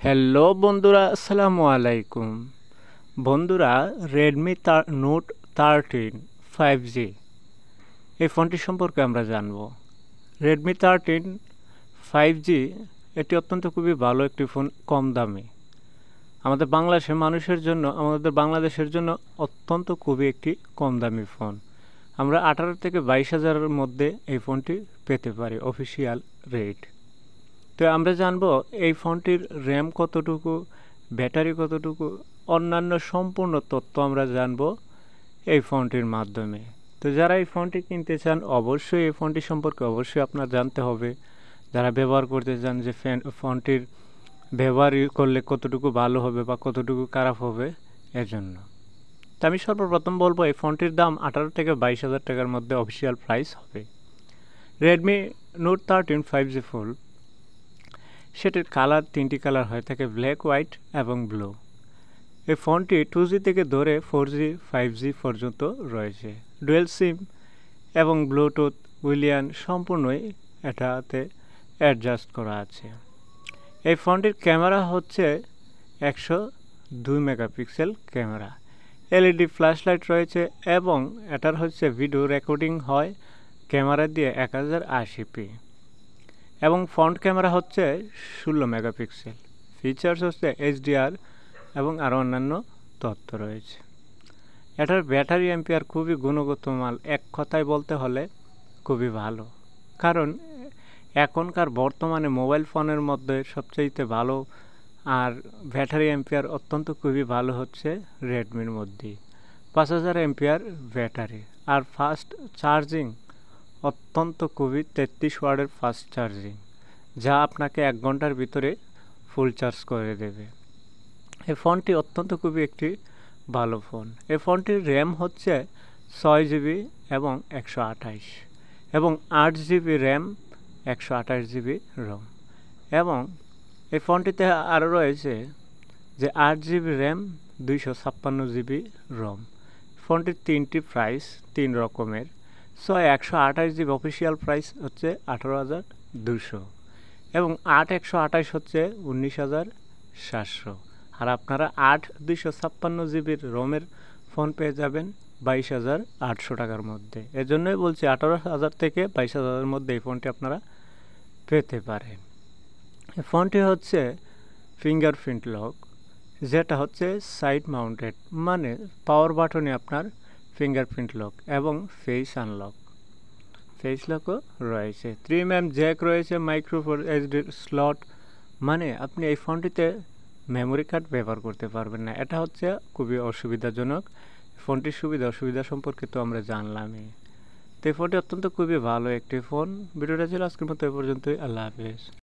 Hello বন্ধুরা, আসসালামু আলাইকুম। বন্ধুরা, রেডমি নোট 13 5G এই ফোনটি সম্পর্কে আমরা জানব। রেডমি 13 5G এটি অত্যন্ত খুবই ভালো একটি ফোন, কম দামি। আমাদের বাংলাদেশের জন্য অত্যন্ত খুবই একটি কম দামি ফোন। আমরা 18 থেকে 22,000-এর মধ্যে এই ফোনটি পেতে পারি অফিসিয়াল রেট। তো আমরা জানবো এই ফোনটির র্যাম কতটুকু, ব্যাটারি কতটুকু, অন্যান্য সম্পূর্ণ তথ্য আমরা জানবো এই ফোনটির মাধ্যমে। তো যারা এই ফোনটি কিনতে চান, অবশ্যই এই ফোনটি সম্পর্কে অবশ্যই আপনার জানতে হবে। যারা ব্যবহার করতে চান যে ফোনটির ব্যবহার করলে কতটুকু ভালো হবে বা কতটুকু খারাপ হবে, এজন্য। তো আমি সর্বপ্রথম বলবো এই ফোনটির দাম 18 থেকে 22,000 টাকার মধ্যে অফিসিয়াল প্রাইস হবে। রেডমি নোট 13 5G ফুল, সেটির কালার 3টি কালার হয়ে থাকে, ব্ল্যাক, হোয়াইট এবং ব্লু। এই ফোনটি 2G থেকে ধরে 4G 5G পর্যন্ত রয়েছে। ডুয়েল সিম এবং ব্লুটুথ উইলিয়ান সম্পূর্ণই এটাতে অ্যাডজাস্ট করা আছে। এই ফোনটির ক্যামেরা হচ্ছে 102 megapixel camera. LED flash light রয়েছে এবং এটার হচ্ছে ভিডিও রেকর্ডিং হয় ক্যামেরা দিয়ে 1080p এবং ফ্রন্ট ক্যামেরা হচ্ছে 16 মেগাপিক্সেল। ফিচার্স হচ্ছে HDR এবং আরও অন্যান্য তথ্য রয়েছে। এটার ব্যাটারি অ্যাম্পিয়ার খুবই গুণগত মাল, এক কথায় বলতে হলে খুবই ভালো। কারণ এখনকার বর্তমানে মোবাইল ফোনের মধ্যে সবচাইতে ভালো আর ব্যাটারি অ্যাম্পিয়ার অত্যন্ত খুবই ভালো হচ্ছে রেডমির মধ্যেই। 5000 অ্যাম্পিয়ার ব্যাটারি আর ফাস্ট চার্জিং, অত্যন্ত খুবই 33 ওয়াটের ফাস্ট চার্জিং, যা আপনাকে 1 ঘন্টার ভিতরে ফুল চার্জ করে দেবে। এই ফোনটি অত্যন্ত খুবই একটি ভালো ফোন। এই ফোনটির র্যাম হচ্ছে 6GB এবং 128 এবং 8GB র্যাম, 128GB রম। এবং এই ফোনটিতে আরও রয়েছে যে 8GB র্যাম, 256GB রম। ফোনটির 3টি প্রাইস 3 রকমের। 128GB অফিসিয়াল প্রাইস হচ্ছে 18,200 এবং 8/128 হচ্ছে 19,700। আর আপনারা 8/256GB রোমের ফোন পেয়ে যাবেন 22,800 টাকার মধ্যে। এজন্যই বলছি 18,000 থেকে 22,000-এর মধ্যে এই ফোনটি আপনারা পেতে পারেন। এই ফোনটি হচ্ছে ফিঙ্গারপ্রিন্ট লক, যেটা হচ্ছে সাইড মাউন্টেড, মানে পাওয়ার বাটনে আপনার ফিঙ্গারপ্রিন্ট লক এবং ফেস আনলক, ফেস লকও রয়েছে। 3mm জ্যাক রয়েছে, মাইক্রো SD স্লট, মানে আপনি এই ফোনটিতে মেমোরি কার্ড ব্যবহার করতে পারবেন না। এটা হচ্ছে খুবই অসুবিধাজনক। ফোনটির সুবিধা অসুবিধা সম্পর্কে তো আমরা জানলামই। তো এই ফোনটি অত্যন্ত খুবই ভালো একটি ফোন। ভিডিওটা ছিল আজকের মতো এ পর্যন্তই। আল্লাহ হাফেজ।